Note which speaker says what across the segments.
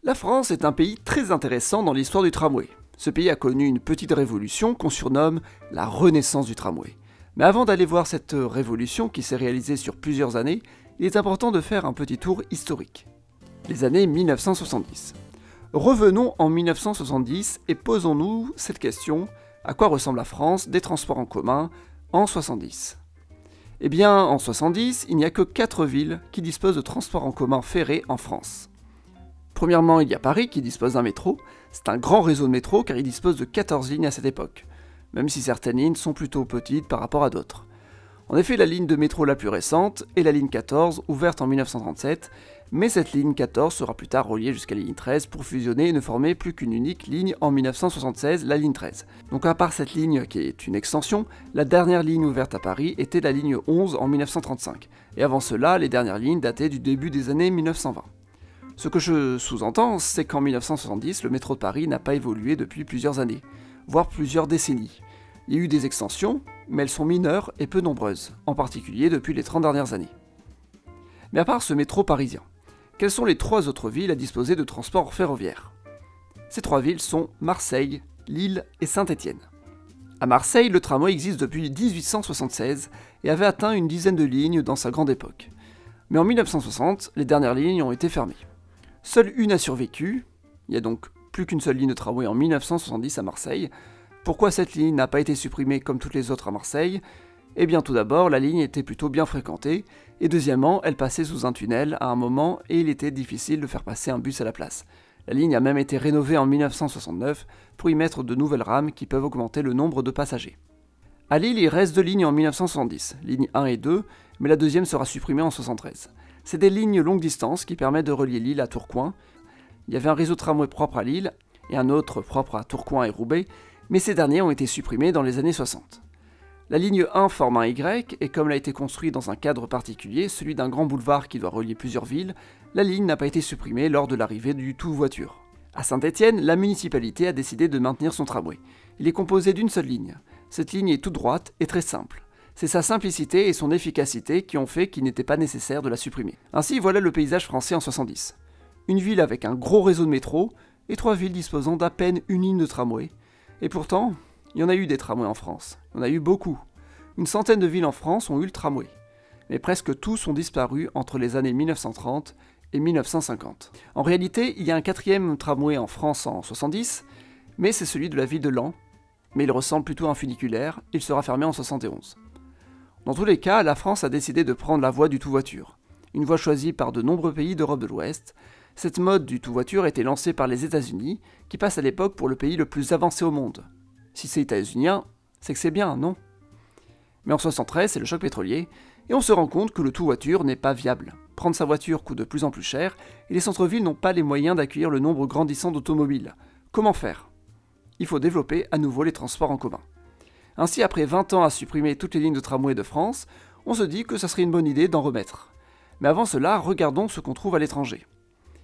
Speaker 1: La France est un pays très intéressant dans l'histoire du tramway. Ce pays a connu une petite révolution qu'on surnomme la Renaissance du tramway. Mais avant d'aller voir cette révolution qui s'est réalisée sur plusieurs années, il est important de faire un petit tour historique. Les années 1970. Revenons en 1970 et posons-nous cette question: à quoi ressemble la France des transports en commun en 70? Eh bien, en 70, il n'y a que 4 villes qui disposent de transports en commun ferrés en France. Premièrement, il y a Paris qui dispose d'un métro. C'est un grand réseau de métro car il dispose de 14 lignes à cette époque, même si certaines lignes sont plutôt petites par rapport à d'autres. En effet, la ligne de métro la plus récente est la ligne 14, ouverte en 1937, mais cette ligne 14 sera plus tard reliée jusqu'à la ligne 13 pour fusionner et ne former plus qu'une unique ligne en 1976, la ligne 13. Donc à part cette ligne qui est une extension, la dernière ligne ouverte à Paris était la ligne 11 en 1935, et avant cela, les dernières lignes dataient du début des années 1920. Ce que je sous-entends, c'est qu'en 1970, le métro de Paris n'a pas évolué depuis plusieurs années, voire plusieurs décennies. Il y a eu des extensions, mais elles sont mineures et peu nombreuses, en particulier depuis les 30 dernières années. Mais à part ce métro parisien, quelles sont les 3 autres villes à disposer de transports ferroviaires? Ces 3 villes sont Marseille, Lille et Saint-Étienne. À Marseille, le tramway existe depuis 1876 et avait atteint une dizaine de lignes dans sa grande époque. Mais en 1960, les dernières lignes ont été fermées. Seule une a survécu, il n'y a donc plus qu'une seule ligne de tramway en 1970 à Marseille. Pourquoi cette ligne n'a pas été supprimée comme toutes les autres à Marseille? Eh bien tout d'abord, la ligne était plutôt bien fréquentée, et deuxièmement, elle passait sous un tunnel à un moment et il était difficile de faire passer un bus à la place. La ligne a même été rénovée en 1969 pour y mettre de nouvelles rames qui peuvent augmenter le nombre de passagers. À Lille, il reste 2 lignes en 1970, ligne 1 et 2, mais la deuxième sera supprimée en 1973. C'est des lignes longue distance qui permettent de relier Lille à Tourcoing. Il y avait un réseau de tramway propre à Lille et un autre propre à Tourcoing et Roubaix, mais ces derniers ont été supprimés dans les années 60. La ligne 1 forme un Y, et comme elle a été construite dans un cadre particulier, celui d'un grand boulevard qui doit relier plusieurs villes, la ligne n'a pas été supprimée lors de l'arrivée du tout-voiture. À Saint-Étienne, la municipalité a décidé de maintenir son tramway. Il est composé d'une seule ligne. Cette ligne est toute droite et très simple. C'est sa simplicité et son efficacité qui ont fait qu'il n'était pas nécessaire de la supprimer. Ainsi, voilà le paysage français en 70. Une ville avec un gros réseau de métro, et 3 villes disposant d'à peine une ligne de tramway. Et pourtant, il y en a eu des tramways en France. Il y en a eu beaucoup. Une centaine de villes en France ont eu le tramway. Mais presque tous ont disparu entre les années 1930 et 1950. En réalité, il y a un 4e tramway en France en 70, mais c'est celui de la ville de Laon. Mais il ressemble plutôt à un funiculaire, il sera fermé en 71. Dans tous les cas, la France a décidé de prendre la voie du tout-voiture. Une voie choisie par de nombreux pays d'Europe de l'Ouest. Cette mode du tout-voiture a été lancée par les États-Unis, qui passent à l'époque pour le pays le plus avancé au monde. Si c'est états-unien, c'est que c'est bien, non? Mais en 73, c'est le choc pétrolier, et on se rend compte que le tout-voiture n'est pas viable. Prendre sa voiture coûte de plus en plus cher, et les centres-villes n'ont pas les moyens d'accueillir le nombre grandissant d'automobiles. Comment faire? Il faut développer à nouveau les transports en commun. Ainsi, après 20 ans à supprimer toutes les lignes de tramway de France, on se dit que ça serait une bonne idée d'en remettre. Mais avant cela, regardons ce qu'on trouve à l'étranger.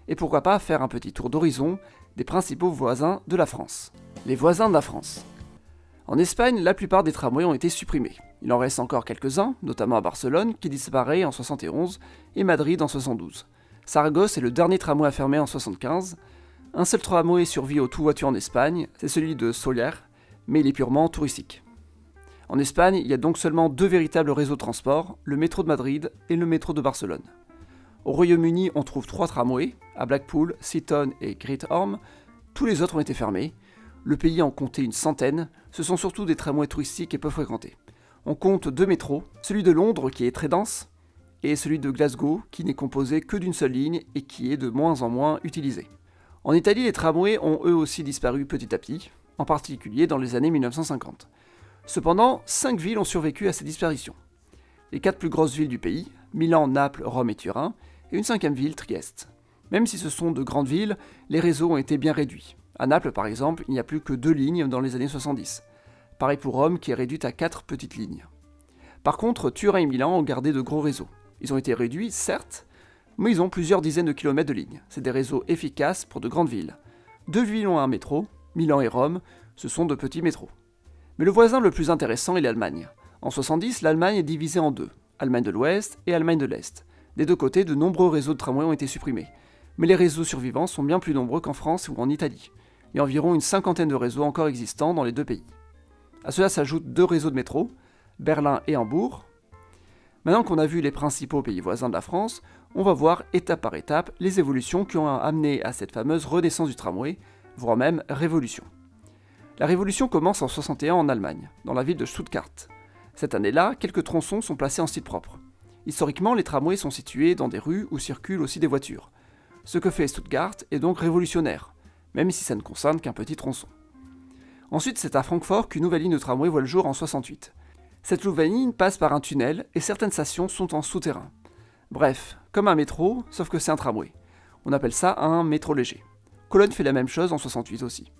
Speaker 1: Et pourquoi pas faire un petit tour d'horizon des principaux voisins de la France. Les voisins de la France. En Espagne, la plupart des tramways ont été supprimés. Il en reste encore quelques-uns, notamment à Barcelone, qui disparaît en 71, et Madrid en 72. Saragosse est le dernier tramway à fermer en 75. Un seul tramway survit au tout-voiture en Espagne, c'est celui de Sóller, mais il est purement touristique. En Espagne, il y a donc seulement 2 véritables réseaux de transport, le métro de Madrid et le métro de Barcelone. Au Royaume-Uni, on trouve 3 tramways, à Blackpool, Seaton et Great Orme. Tous les autres ont été fermés. Le pays en comptait une centaine, ce sont surtout des tramways touristiques et peu fréquentés. On compte 2 métros, celui de Londres qui est très dense, et celui de Glasgow qui n'est composé que d'une seule ligne et qui est de moins en moins utilisé. En Italie, les tramways ont eux aussi disparu petit à petit, en particulier dans les années 1950. Cependant, 5 villes ont survécu à ces disparitions. Les 4 plus grosses villes du pays, Milan, Naples, Rome et Turin, et une 5e ville, Trieste. Même si ce sont de grandes villes, les réseaux ont été bien réduits. À Naples, par exemple, il n'y a plus que 2 lignes dans les années 70. Pareil pour Rome, qui est réduite à 4 petites lignes. Par contre, Turin et Milan ont gardé de gros réseaux. Ils ont été réduits, certes, mais ils ont plusieurs dizaines de kilomètres de lignes. C'est des réseaux efficaces pour de grandes villes. 2 villes ont un métro, Milan et Rome, ce sont de petits métros. Mais le voisin le plus intéressant est l'Allemagne. En 70, l'Allemagne est divisée en 2, Allemagne de l'Ouest et Allemagne de l'Est. Des 2 côtés, de nombreux réseaux de tramway ont été supprimés. Mais les réseaux survivants sont bien plus nombreux qu'en France ou en Italie. Il y a environ une cinquantaine de réseaux encore existants dans les deux pays. À cela s'ajoutent 2 réseaux de métro, Berlin et Hambourg. Maintenant qu'on a vu les principaux pays voisins de la France, on va voir étape par étape les évolutions qui ont amené à cette fameuse renaissance du tramway, voire même révolution. La révolution commence en 61 en Allemagne, dans la ville de Stuttgart. Cette année-là, quelques tronçons sont placés en style propre. Historiquement, les tramways sont situés dans des rues où circulent aussi des voitures. Ce que fait Stuttgart est donc révolutionnaire, même si ça ne concerne qu'un petit tronçon. Ensuite, c'est à Francfort qu'une nouvelle ligne de tramway voit le jour en 68. Cette nouvelle ligne passe par un tunnel et certaines stations sont en souterrain. Bref, comme un métro, sauf que c'est un tramway. On appelle ça un métro léger. Cologne fait la même chose en 68 aussi.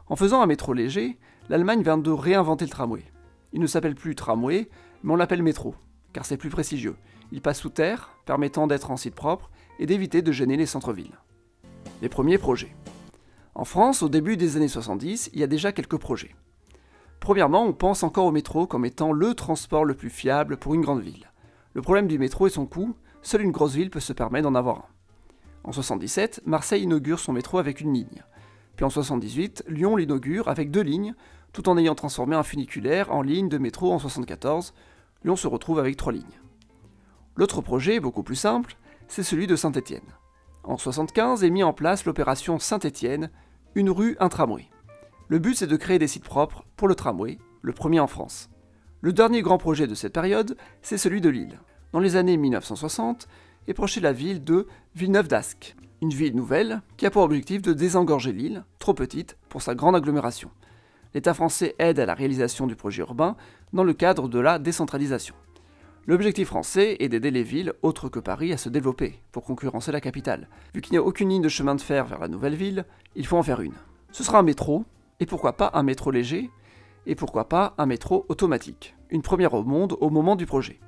Speaker 1: En faisant un métro léger, l'Allemagne vient de réinventer le tramway. Il ne s'appelle plus tramway, mais on l'appelle métro, car c'est plus prestigieux. Il passe sous terre, permettant d'être en site propre et d'éviter de gêner les centres-villes. Les premiers projets. En France, au début des années 70, il y a déjà quelques projets. Premièrement, on pense encore au métro comme étant le transport le plus fiable pour une grande ville. Le problème du métro est son coût, seule une grosse ville peut se permettre d'en avoir un. En 77, Marseille inaugure son métro avec une ligne. Puis en 78, Lyon l'inaugure avec 2 lignes, tout en ayant transformé un funiculaire en ligne de métro en 74. Lyon se retrouve avec 3 lignes. L'autre projet, beaucoup plus simple, c'est celui de Saint-Étienne. En 75 est mis en place l'opération Saint-Étienne, une rue, un tramway. Le but c'est de créer des sites propres pour le tramway, le premier en France. Le dernier grand projet de cette période, c'est celui de Lille. Dans les années 1960, est projetée la ville de Villeneuve-d'Ascq, une ville nouvelle qui a pour objectif de désengorger l'île, trop petite pour sa grande agglomération. L'État français aide à la réalisation du projet urbain dans le cadre de la décentralisation. L'objectif français est d'aider les villes autres que Paris à se développer, pour concurrencer la capitale. Vu qu'il n'y a aucune ligne de chemin de fer vers la nouvelle ville, il faut en faire une. Ce sera un métro, et pourquoi pas un métro léger, et pourquoi pas un métro automatique, une première au monde au moment du projet.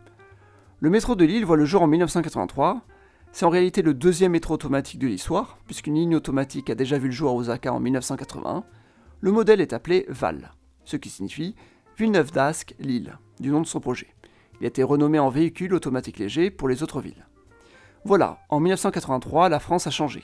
Speaker 1: Le métro de Lille voit le jour en 1983, c'est en réalité le 2e métro automatique de l'histoire, puisqu'une ligne automatique a déjà vu le jour à Osaka en 1981. Le modèle est appelé VAL, ce qui signifie Villeneuve-d'Ascq-Lille, du nom de son projet. Il a été renommé en véhicule automatique léger pour les autres villes. Voilà, en 1983, la France a changé.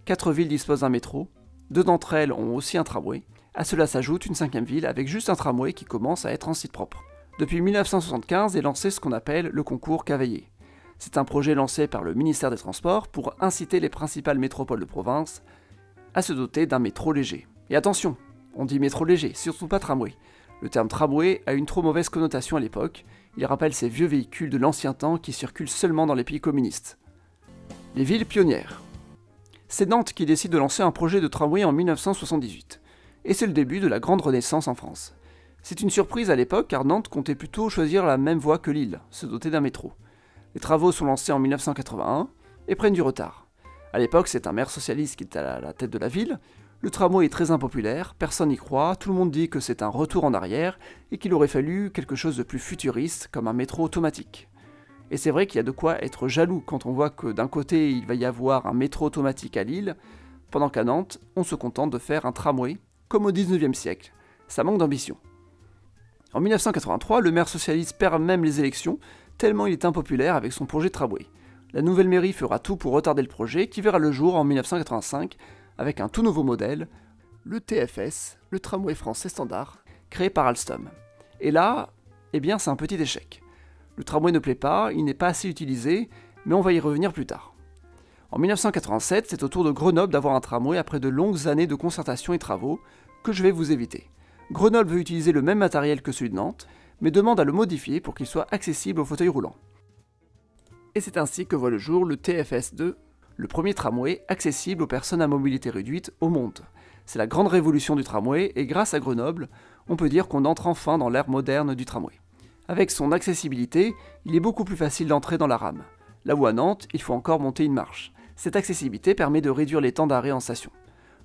Speaker 1: 4 villes disposent d'un métro, 2 d'entre elles ont aussi un tramway. À cela s'ajoute une 5e ville avec juste un tramway qui commence à être en site propre. Depuis 1975 est lancé ce qu'on appelle le concours Cavaillé. C'est un projet lancé par le ministère des Transports pour inciter les principales métropoles de province à se doter d'un métro léger. Et attention, on dit métro léger, surtout pas tramway. Le terme tramway a une trop mauvaise connotation à l'époque, il rappelle ces vieux véhicules de l'ancien temps qui circulent seulement dans les pays communistes. Les villes pionnières. C'est Nantes qui décide de lancer un projet de tramway en 1978. Et c'est le début de la grande renaissance en France. C'est une surprise à l'époque car Nantes comptait plutôt choisir la même voie que Lille, se doter d'un métro. Les travaux sont lancés en 1981 et prennent du retard. À l'époque, c'est un maire socialiste qui est à la tête de la ville. Le tramway est très impopulaire, personne n'y croit, tout le monde dit que c'est un retour en arrière et qu'il aurait fallu quelque chose de plus futuriste comme un métro automatique. Et c'est vrai qu'il y a de quoi être jaloux quand on voit que d'un côté il va y avoir un métro automatique à Lille, pendant qu'à Nantes, on se contente de faire un tramway, comme au 19e siècle. Ça manque d'ambition. En 1983, le maire socialiste perd même les élections, tellement il est impopulaire avec son projet de tramway. La nouvelle mairie fera tout pour retarder le projet, qui verra le jour en 1985, avec un tout nouveau modèle, le TFS, le tramway français standard, créé par Alstom. Et là, eh bien c'est un petit échec. Le tramway ne plaît pas, il n'est pas assez utilisé, mais on va y revenir plus tard. En 1987, c'est au tour de Grenoble d'avoir un tramway après de longues années de concertation et travaux, que je vais vous éviter. Grenoble veut utiliser le même matériel que celui de Nantes, mais demande à le modifier pour qu'il soit accessible aux fauteuils roulants. Et c'est ainsi que voit le jour le TFS2, le premier tramway accessible aux personnes à mobilité réduite au monde. C'est la grande révolution du tramway et grâce à Grenoble, on peut dire qu'on entre enfin dans l'ère moderne du tramway. Avec son accessibilité, il est beaucoup plus facile d'entrer dans la rame. Là où à Nantes, il faut encore monter une marche. Cette accessibilité permet de réduire les temps d'arrêt en station.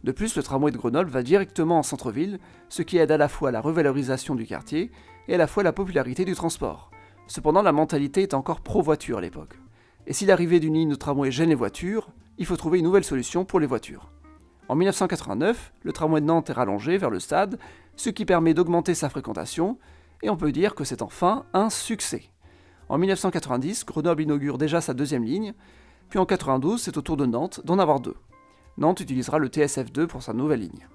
Speaker 1: De plus, le tramway de Grenoble va directement en centre-ville, ce qui aide à la fois à la revalorisation du quartier et à la fois à la popularité du transport. Cependant, la mentalité est encore pro-voiture à l'époque. Et si l'arrivée d'une ligne de tramway gêne les voitures, il faut trouver une nouvelle solution pour les voitures. En 1989, le tramway de Nantes est rallongé vers le stade, ce qui permet d'augmenter sa fréquentation, et on peut dire que c'est enfin un succès. En 1990, Grenoble inaugure déjà sa 2e ligne, Puis en 92, c'est au tour de Nantes d'en avoir 2. Nantes utilisera le TSF2 pour sa nouvelle ligne.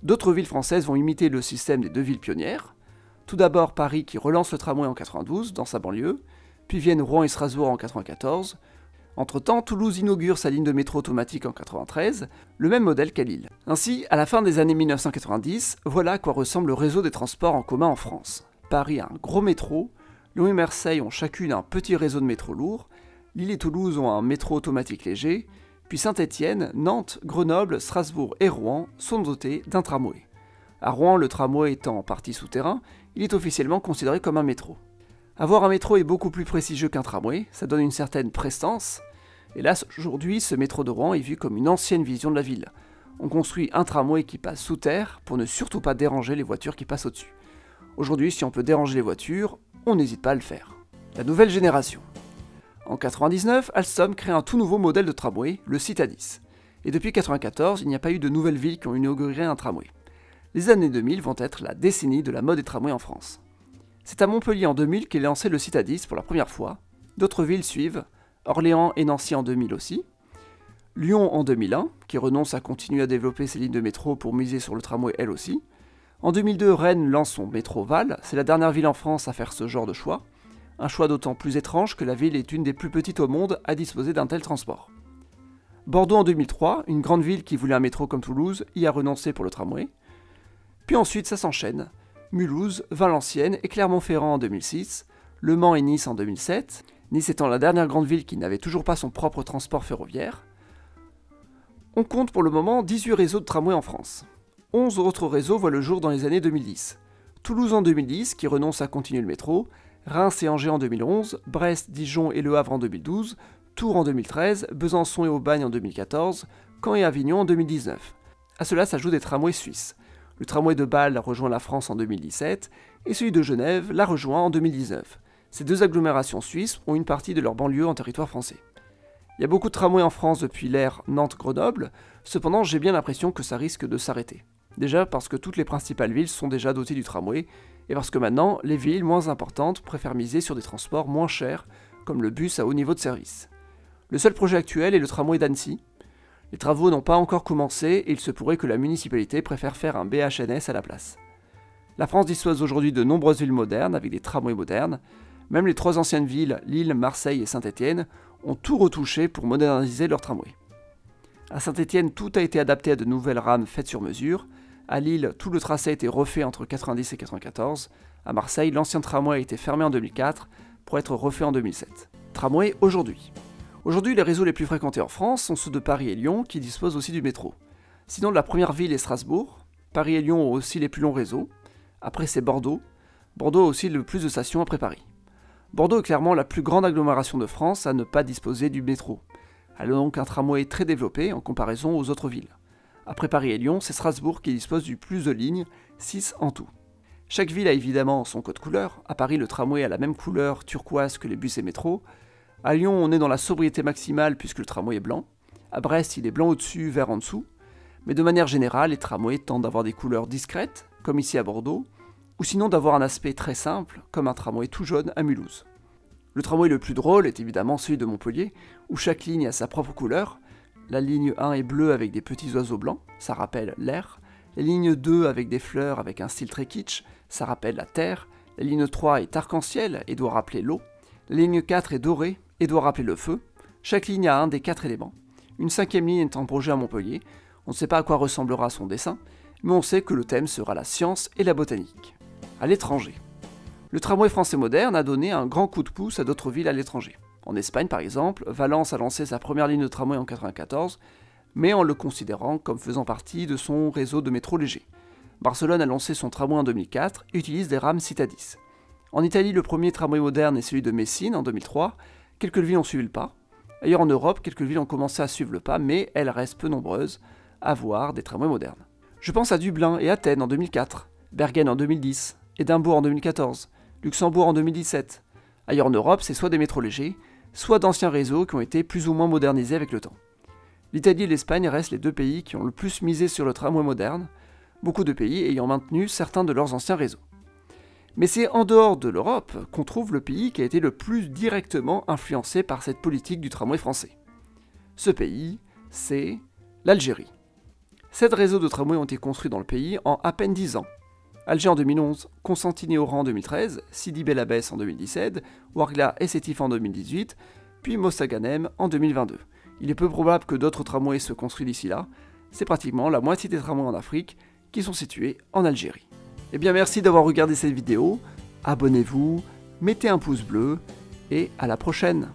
Speaker 1: D'autres villes françaises vont imiter le système des 2 villes pionnières. Tout d'abord Paris qui relance le tramway en 92 dans sa banlieue, puis viennent Rouen et Strasbourg en 94. Entre-temps, Toulouse inaugure sa ligne de métro automatique en 93, le même modèle qu'à Lille. Ainsi, à la fin des années 1990, voilà à quoi ressemble le réseau des transports en commun en France. Paris a un gros métro, Lyon et Marseille ont chacune un petit réseau de métro lourd, Lille et Toulouse ont un métro automatique léger, puis Saint-Étienne, Nantes, Grenoble, Strasbourg et Rouen sont dotés d'un tramway. À Rouen, le tramway étant en partie souterrain, il est officiellement considéré comme un métro. Avoir un métro est beaucoup plus prestigieux qu'un tramway, ça donne une certaine prestance. Hélas, aujourd'hui, ce métro de Rouen est vu comme une ancienne vision de la ville. On construit un tramway qui passe sous terre pour ne surtout pas déranger les voitures qui passent au-dessus. Aujourd'hui, si on peut déranger les voitures, on n'hésite pas à le faire. La nouvelle génération. En 1999, Alstom crée un tout nouveau modèle de tramway, le Citadis. Et depuis 1994, il n'y a pas eu de nouvelles villes qui ont inauguré un tramway. Les années 2000 vont être la décennie de la mode des tramways en France. C'est à Montpellier en 2000 qu'est lancé le Citadis pour la première fois. D'autres villes suivent, Orléans et Nancy en 2000 aussi. Lyon en 2001, qui renonce à continuer à développer ses lignes de métro pour miser sur le tramway elle aussi. En 2002, Rennes lance son métro Val, c'est la dernière ville en France à faire ce genre de choix. Un choix d'autant plus étrange que la ville est une des plus petites au monde à disposer d'un tel transport. Bordeaux en 2003, une grande ville qui voulait un métro comme Toulouse, y a renoncé pour le tramway. Puis ensuite ça s'enchaîne. Mulhouse, Valenciennes et Clermont-Ferrand en 2006, Le Mans et Nice en 2007, Nice étant la dernière grande ville qui n'avait toujours pas son propre transport ferroviaire. On compte pour le moment 18 réseaux de tramway en France. 11 autres réseaux voient le jour dans les années 2010. Toulouse en 2010, qui renonce à continuer le métro, Reims et Angers en 2011, Brest, Dijon et Le Havre en 2012, Tours en 2013, Besançon et Aubagne en 2014, Caen et Avignon en 2019. À cela s'ajoutent des tramways suisses. Le tramway de Bâle rejoint la France en 2017 et celui de Genève l'a rejoint en 2019. Ces 2 agglomérations suisses ont une partie de leur banlieue en territoire français. Il y a beaucoup de tramways en France depuis l'ère Nantes-Grenoble, cependant j'ai bien l'impression que ça risque de s'arrêter. Déjà parce que toutes les principales villes sont déjà dotées du tramway, et parce que maintenant, les villes moins importantes préfèrent miser sur des transports moins chers, comme le bus à haut niveau de service. Le seul projet actuel est le tramway d'Annecy. Les travaux n'ont pas encore commencé et il se pourrait que la municipalité préfère faire un BHNS à la place. La France dispose aujourd'hui de nombreuses villes modernes avec des tramways modernes. Même les 3 anciennes villes, Lille, Marseille et Saint-Étienne, ont tout retouché pour moderniser leurs tramways. À Saint-Étienne, tout a été adapté à de nouvelles rames faites sur mesure. À Lille, tout le tracé a été refait entre 90 et 94. À Marseille, l'ancien tramway a été fermé en 2004 pour être refait en 2007. Tramway aujourd'hui. Aujourd'hui, les réseaux les plus fréquentés en France sont ceux de Paris et Lyon qui disposent aussi du métro. Sinon, la première ville est Strasbourg. Paris et Lyon ont aussi les plus longs réseaux. Après, c'est Bordeaux. Bordeaux a aussi le plus de stations après Paris. Bordeaux est clairement la plus grande agglomération de France à ne pas disposer du métro. Elle a donc un tramway très développé en comparaison aux autres villes. Après Paris et Lyon, c'est Strasbourg qui dispose du plus de lignes, 6 en tout. Chaque ville a évidemment son code couleur. À Paris, le tramway a la même couleur turquoise que les bus et métros. À Lyon, on est dans la sobriété maximale puisque le tramway est blanc. À Brest, il est blanc au-dessus, vert en dessous. Mais de manière générale, les tramways tendent d'avoir des couleurs discrètes, comme ici à Bordeaux, ou sinon d'avoir un aspect très simple, comme un tramway tout jaune à Mulhouse. Le tramway le plus drôle est évidemment celui de Montpellier, où chaque ligne a sa propre couleur. La ligne 1 est bleue avec des petits oiseaux blancs, ça rappelle l'air. La ligne 2 avec des fleurs avec un style très kitsch, ça rappelle la terre. La ligne 3 est arc-en-ciel et doit rappeler l'eau. La ligne 4 est dorée et doit rappeler le feu. Chaque ligne a un des 4 éléments. Une 5e ligne est en projet à Montpellier. On ne sait pas à quoi ressemblera son dessin, mais on sait que le thème sera la science et la botanique. À l'étranger. Le tramway français moderne a donné un grand coup de pouce à d'autres villes à l'étranger. En Espagne par exemple, Valence a lancé sa première ligne de tramway en 1994, mais en le considérant comme faisant partie de son réseau de métro léger. Barcelone a lancé son tramway en 2004 et utilise des rames Citadis. En Italie, le premier tramway moderne est celui de Messine en 2003. Quelques villes ont suivi le pas. Ailleurs en Europe, quelques villes ont commencé à suivre le pas, mais elles restent peu nombreuses à voir des tramways modernes. Je pense à Dublin et Athènes en 2004, Bergen en 2010, Édimbourg en 2014, Luxembourg en 2017. Ailleurs en Europe, c'est soit des métros légers, soit d'anciens réseaux qui ont été plus ou moins modernisés avec le temps. L'Italie et l'Espagne restent les 2 pays qui ont le plus misé sur le tramway moderne, beaucoup de pays ayant maintenu certains de leurs anciens réseaux. Mais c'est en dehors de l'Europe qu'on trouve le pays qui a été le plus directement influencé par cette politique du tramway français. Ce pays, c'est l'Algérie. 7 réseaux de tramways ont été construits dans le pays en à peine 10 ans. Alger en 2011, Constantine-et-Oran en 2013, Sidi Bel Abbès en 2017, Ouargla et Sétif en 2018, puis Mostaganem en 2022. Il est peu probable que d'autres tramways se construisent d'ici là. C'est pratiquement la moitié des tramways en Afrique qui sont situés en Algérie. Eh bien merci d'avoir regardé cette vidéo, abonnez-vous, mettez un pouce bleu et à la prochaine.